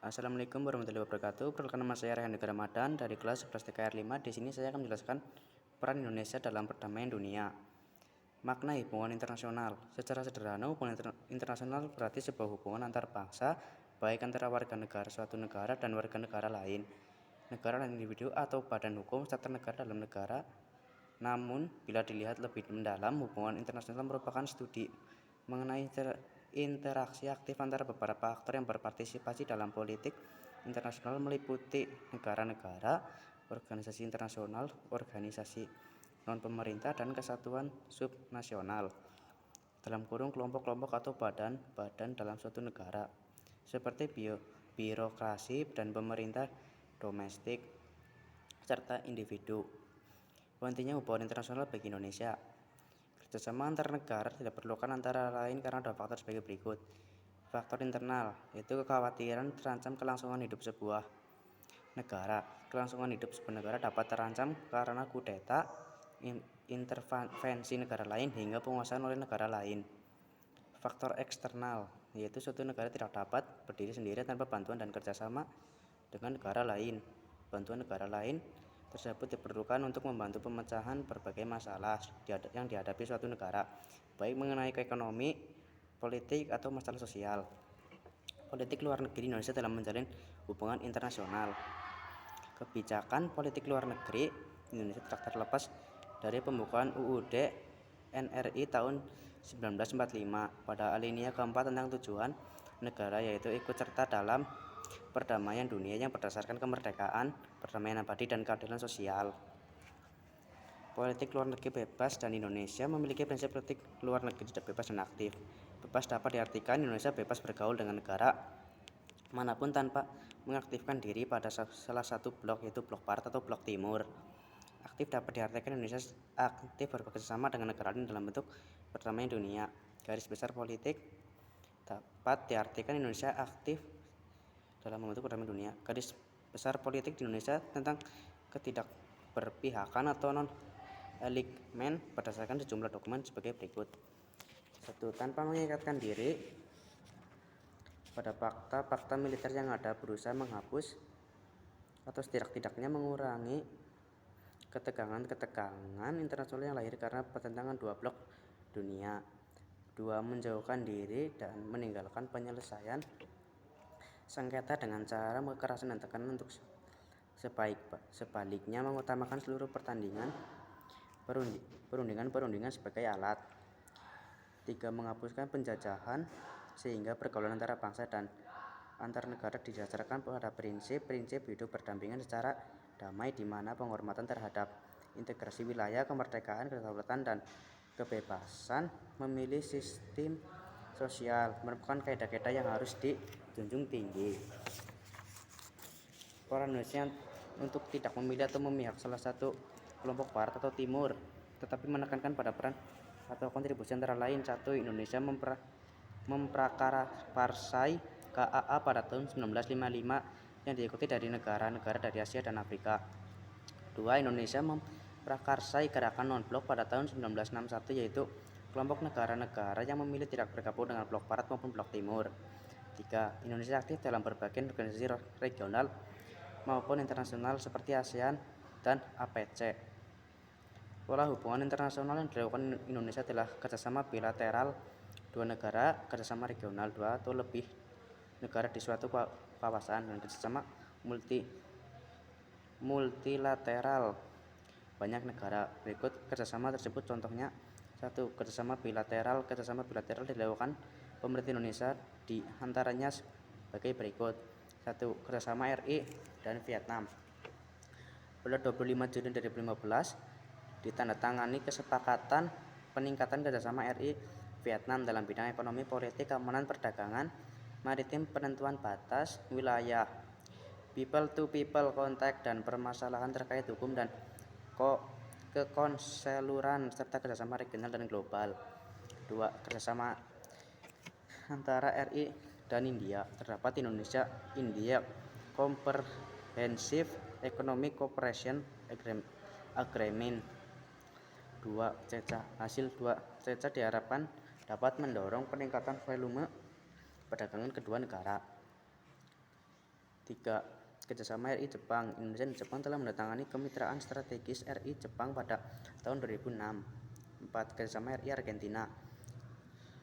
Assalamualaikum warahmatullahi wabarakatuh. Perkenalkan, nama saya Rehan Ramadan dari kelas 11 TKR 5. Di sini saya akan menjelaskan peran Indonesia dalam perdamaian dunia. Makna hubungan internasional. Secara sederhana, hubungan internasional berarti sebuah hubungan antar bangsa, baik antara warga negara suatu negara dan warga negara lain, negara dan individu atau badan hukum serta negara dalam negara. Namun, bila dilihat lebih mendalam, hubungan internasional merupakan studi mengenai interaksi aktif antara beberapa aktor yang berpartisipasi dalam politik internasional, meliputi negara-negara, organisasi internasional, organisasi non-pemerintah, dan kesatuan subnasional dalam kurung kelompok-kelompok atau badan-badan dalam suatu negara, seperti birokrasi dan pemerintah domestik serta individu. Pentingnya hubungan internasional bagi Indonesia. Kerjasama antar negara tidak diperlukan antara lain karena ada faktor sebagai berikut. Faktor internal, yaitu kekhawatiran terancam kelangsungan hidup sebuah negara. Kelangsungan hidup sebuah negara dapat terancam karena kudeta, intervensi negara lain, hingga penguasaan oleh negara lain. Faktor eksternal, yaitu suatu negara tidak dapat berdiri sendiri tanpa bantuan dan kerjasama dengan negara lain. Bantuan negara lain tersebut diperlukan untuk membantu pemecahan berbagai masalah yang dihadapi suatu negara, baik mengenai ekonomi, politik, atau masalah sosial. Politik luar negeri Indonesia dalam menjalin hubungan internasional. Kebijakan politik luar negeri Indonesia tak terlepas dari pembukaan UUD NRI tahun 1945 pada alinea keempat tentang tujuan negara, yaitu ikut serta dalam perdamaian dunia yang berdasarkan kemerdekaan, perdamaian abadi, dan keadilan sosial. Politik luar negeri bebas, dan Indonesia memiliki prinsip politik luar negeri tidak bebas dan aktif. Bebas dapat diartikan Indonesia bebas bergaul dengan negara manapun tanpa mengaktifkan diri pada salah satu blok, yaitu blok barat atau blok timur. Aktif dapat diartikan Indonesia aktif bekerjasama dengan negara lain dalam bentuk perdamaian dunia. Garis besar politik dapat diartikan Indonesia aktif dalam membentuk perdamaian dunia. Garis besar politik di Indonesia tentang ketidakberpihakan atau non-alignment berdasarkan sejumlah dokumen sebagai berikut. 1. Tanpa mengikatkan diri pada fakta militer yang ada, berusaha menghapus atau setidak-tidaknya mengurangi ketegangan internasional yang lahir karena pertentangan dua blok dunia. 2. Menjauhkan diri dan meninggalkan penyelesaian sengketa dengan cara kekerasan dan tekanan untuk sebaliknya mengutamakan seluruh perundingan sebagai alat. 3. Menghapuskan penjajahan sehingga pergaulan antara bangsa dan antar negara didasarkan pada prinsip-prinsip hidup berdampingan secara damai, di mana penghormatan terhadap integrasi wilayah, kemerdekaan, kedaulatan, dan kebebasan memilih sistem sosial merupakan kaidah-kaidah yang harus dijunjung tinggi. Peran Indonesia untuk tidak memilih atau memihak salah satu kelompok barat atau timur, tetapi menekankan pada peran atau kontribusi antara lain. 1. Indonesia memprakarsai KAA pada tahun 1955 yang diikuti dari negara-negara dari Asia dan Afrika. 2. Indonesia memprakarsai gerakan non-blok pada tahun 1961, yaitu kelompok negara-negara yang memilih tidak bergabung dengan blok barat maupun blok timur. 3. Indonesia aktif dalam berbagai organisasi regional maupun internasional seperti ASEAN dan APC. Pola hubungan internasional yang dilakukan Indonesia adalah kerjasama bilateral dua negara, kerjasama regional dua atau lebih negara di suatu kawasan, dan kerjasama multilateral banyak negara. Berikut kerjasama tersebut contohnya. 1. Kerjasama bilateral dilakukan pemerintah Indonesia di antaranya sebagai berikut. 1. Kerjasama RI dan Vietnam. Pada 25 Juni 2015 ditandatangani kesepakatan peningkatan kerjasama RI Vietnam dalam bidang ekonomi, politik, keamanan, perdagangan, maritim, penentuan batas wilayah, people to people contact, dan permasalahan terkait hukum dan kekonseluran, serta kerjasama regional dan global. 2. Kerjasama antara RI dan India. Terdapat Indonesia-India Comprehensive Economic Cooperation Agreement. 2. CECA. Hasil 2 CECA diharapkan dapat mendorong peningkatan volume perdagangan kedua negara. 3. Kerjasama RI Jepang. Indonesia dan Jepang telah menandatangani kemitraan strategis RI Jepang pada tahun 2006. 4. Kerjasama RI Argentina.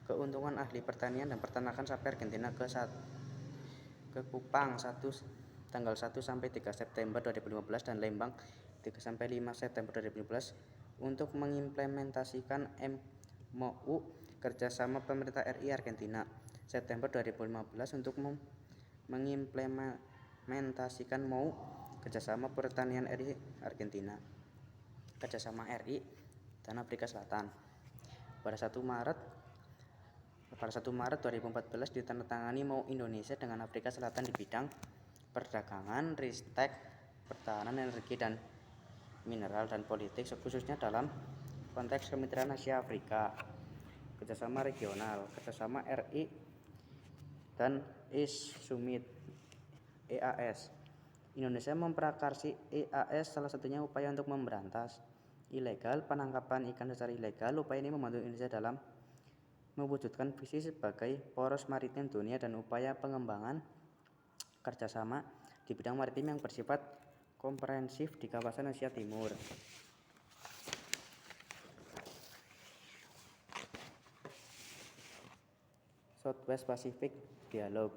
Keuntungan ahli pertanian dan peternakan sapi Argentina ke Kupang tanggal 1 sampai 3 September 2015 dan Lembang 3 sampai 5 September 2015 untuk mengimplementasikan MOU kerjasama pemerintah RI Argentina September 2015 untuk mengimplementasikan MOU kerjasama pertanian RI Argentina, kerjasama RI dan Afrika Selatan. Pada 1 Maret 2014 ditandatangani MOU Indonesia dengan Afrika Selatan di bidang perdagangan, ristek, pertahanan, energi dan mineral dan politik, khususnya dalam konteks kemitraan Asia Afrika. Kerjasama regional, kerjasama RI dan East Summit EAS. Indonesia memprakarsi EAS, salah satunya upaya untuk memberantas ilegal penangkapan ikan secara ilegal. Upaya ini membantu Indonesia dalam mewujudkan visi sebagai poros maritim dunia dan upaya pengembangan kerjasama di bidang maritim yang bersifat komprehensif di kawasan Asia Timur. Southwest Pacific Dialogue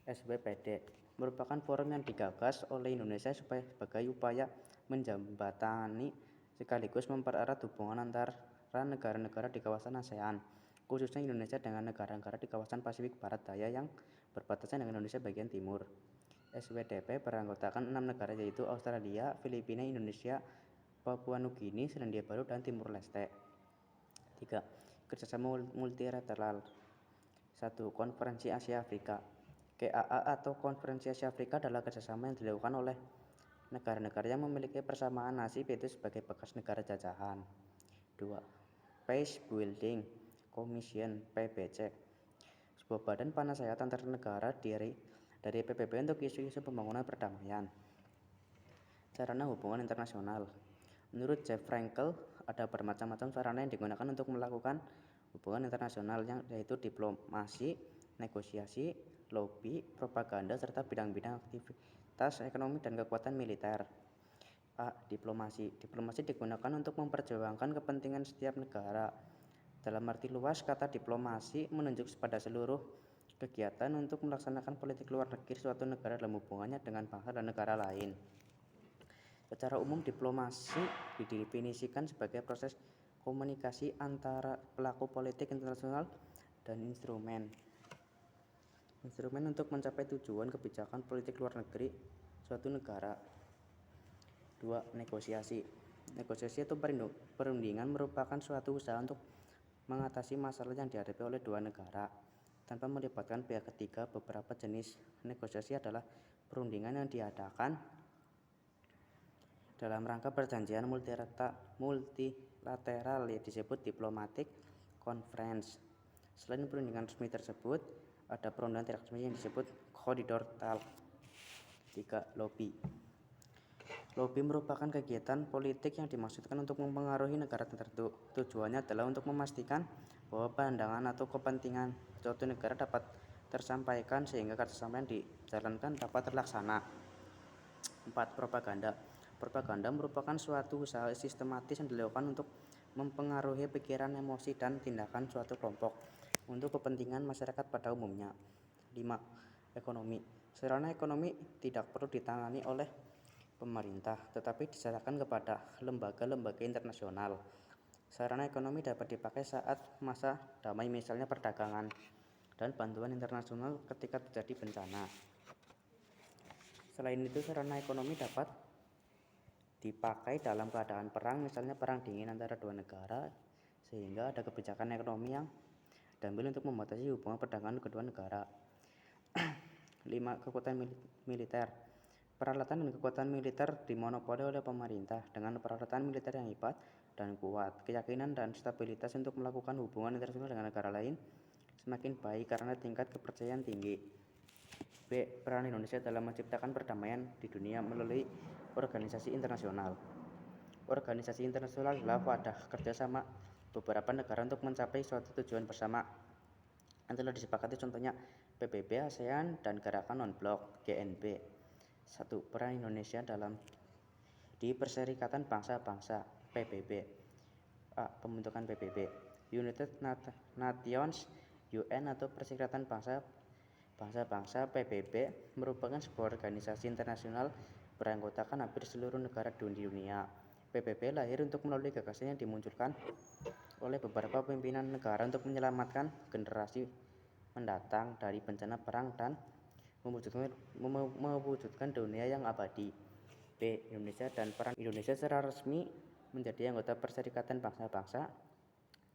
SWPD merupakan forum yang digagas oleh Indonesia sebagai upaya menjembatani sekaligus mempererat hubungan antara negara-negara di kawasan ASEAN, khususnya Indonesia dengan negara-negara di kawasan Pasifik Barat Daya yang berbatasan dengan Indonesia bagian timur. SWDP beranggotakan 6 negara yaitu Australia, Filipina, Indonesia, Papua Nugini, Selandia Baru, dan Timur Leste. 3. Kerjasama multilateral. 1. Konferensi Asia Afrika. KAA atau Konferensi Asia Afrika adalah kerjasama yang dilakukan oleh negara-negara yang memiliki persamaan nasib, yaitu sebagai bekas negara jajahan. 2. Peace Building Commission (PBC), sebuah badan penasehat antar negara dari PBB untuk isu-isu pembangunan perdamaian. Sarana hubungan internasional. Menurut Jeff Frankel, ada bermacam-macam sarana yang digunakan untuk melakukan hubungan internasional, yaitu diplomasi, negosiasi, lobby, propaganda, serta bidang-bidang aktivitas ekonomi dan kekuatan militer. A. Diplomasi. Diplomasi digunakan untuk memperjuangkan kepentingan setiap negara. Dalam arti luas, kata diplomasi menunjuk pada seluruh kegiatan untuk melaksanakan politik luar negeri suatu negara dalam hubungannya dengan bangsa dan negara lain. Secara umum, diplomasi didefinisikan sebagai proses komunikasi antara pelaku politik internasional dan instrumen untuk mencapai tujuan kebijakan politik luar negeri suatu negara. 2. Negosiasi. Negosiasi atau perundingan merupakan suatu usaha untuk mengatasi masalah yang dihadapi oleh dua negara tanpa melibatkan pihak ketiga. Beberapa jenis negosiasi adalah perundingan yang diadakan dalam rangka perjanjian multilateral yang disebut diplomatic conference. Selain perundingan resmi tersebut, ada perundingan tidak resmi yang disebut corridor talk. 3. Lobby. Lobby merupakan kegiatan politik yang dimaksudkan untuk mempengaruhi negara tertentu. Tujuannya adalah untuk memastikan bahwa pandangan atau kepentingan suatu negara dapat tersampaikan sehingga kerjasama yang dijalankan dapat terlaksana. 4. Propaganda. Propaganda merupakan suatu usaha sistematis yang dilakukan untuk mempengaruhi pikiran, emosi, dan tindakan suatu kelompok untuk kepentingan masyarakat pada umumnya. 5. Ekonomi. Sarana ekonomi tidak perlu ditangani oleh pemerintah, tetapi diserahkan kepada lembaga-lembaga internasional. Sarana ekonomi dapat dipakai saat masa damai, misalnya perdagangan dan bantuan internasional ketika terjadi bencana. Selain itu, sarana ekonomi dapat dipakai dalam keadaan perang, misalnya perang dingin antara dua negara, sehingga ada kebijakan ekonomi yang diambil untuk membatasi hubungan perdagangan kedua negara. 5. Kekuatan militer. Peralatan dan kekuatan militer dimonopoli oleh pemerintah. Dengan peralatan militer yang hebat dan kuat, keyakinan dan stabilitas untuk melakukan hubungan internasional dengan negara lain semakin baik karena tingkat kepercayaan tinggi. B. Peran Indonesia dalam menciptakan perdamaian di dunia melalui organisasi internasional. Organisasi internasional adalah wadah kerjasama beberapa negara untuk mencapai suatu tujuan bersama yang telah disepakati, contohnya PBB ASEAN dan Gerakan Non-Blok (GNB). 1. Peran Indonesia di Perserikatan Bangsa-Bangsa (PBB). A. Pembentukan PBB. United Nations UN atau Perserikatan Bangsa-Bangsa PBB merupakan sebuah organisasi internasional beranggotakan hampir seluruh negara di dunia. PBB lahir untuk melalui gagasan yang dimunculkan oleh beberapa pimpinan negara untuk menyelamatkan generasi mendatang dari bencana perang dan mewujudkan dunia yang abadi. B. Indonesia dan peran Indonesia secara resmi menjadi anggota Perserikatan Bangsa-Bangsa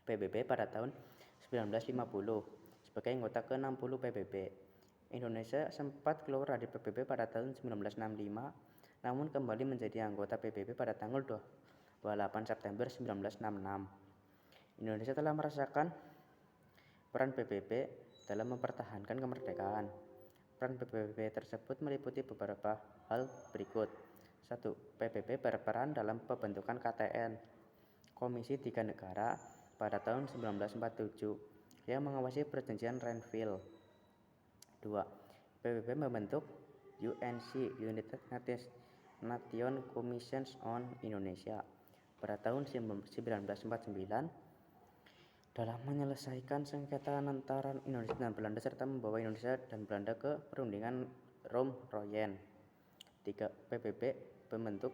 PBB pada tahun 1950 sebagai anggota ke-60 PBB. Indonesia sempat keluar dari PBB pada tahun 1965, namun kembali menjadi anggota PBB pada tanggal 28 September 1966. Indonesia telah merasakan peran PBB dalam mempertahankan kemerdekaan. Peran PBB tersebut meliputi beberapa hal berikut. 1. PBB berperan dalam pembentukan KTN, Komisi Tiga Negara, pada tahun 1947 yang mengawasi perjanjian Renville. 2. PBB membentuk UNC, United Nations Commission on Indonesia, pada tahun 1949 dalam menyelesaikan sengketa antara Indonesia dan Belanda serta membawa Indonesia dan Belanda ke perundingan Rom-Royen. 3. PBB membentuk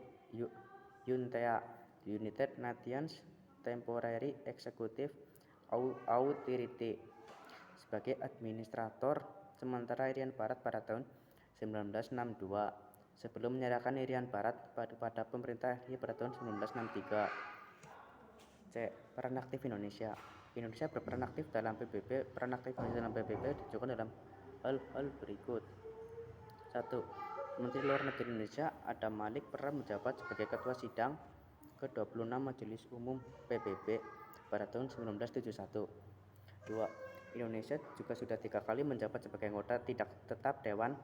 UNTEA, United Nations Temporary Executive Authority, sebagai administrator sementara Irian Barat pada tahun 1962 sebelum menyerahkan Irian Barat pada pemerintah RI pada tahun 1963. C. Peran aktif Indonesia. Indonesia berperan aktif dalam PBB. Peran aktif Indonesia dalam PBB ditunjukkan dalam hal-hal berikut. 1. Menteri Luar Negeri Indonesia Adam Malik pernah menjabat sebagai Ketua Sidang ke-26 Majelis Umum PBB pada tahun 1971. 2. Indonesia juga sudah 3 kali menjabat sebagai anggota tidak tetap Dewan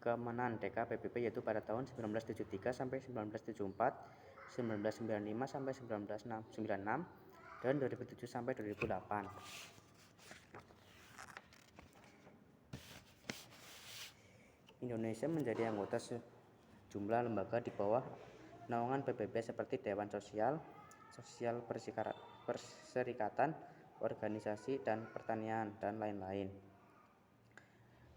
Keamanan DKPBB, yaitu pada tahun 1973 sampai 1974, 1995 sampai 1996, dan 2007 sampai 2008. Indonesia menjadi anggota sejumlah lembaga di bawah naungan PBB seperti Dewan Sosial Perserikatan, Organisasi dan Pertanian, dan lain-lain.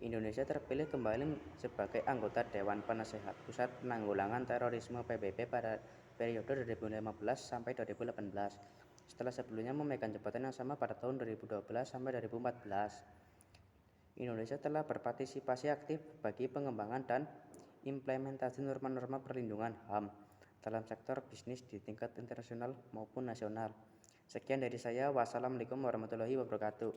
Indonesia terpilih kembali sebagai anggota Dewan Penasehat Pusat Penanggulangan Terorisme PBB pada periode 2015 sampai 2018, setelah sebelumnya memegang jabatan yang sama pada tahun 2012 sampai 2014. Indonesia telah berpartisipasi aktif bagi pengembangan dan implementasi norma-norma perlindungan HAM dalam sektor bisnis di tingkat internasional maupun nasional. Sekian dari saya. Wassalamualaikum warahmatullahi wabarakatuh.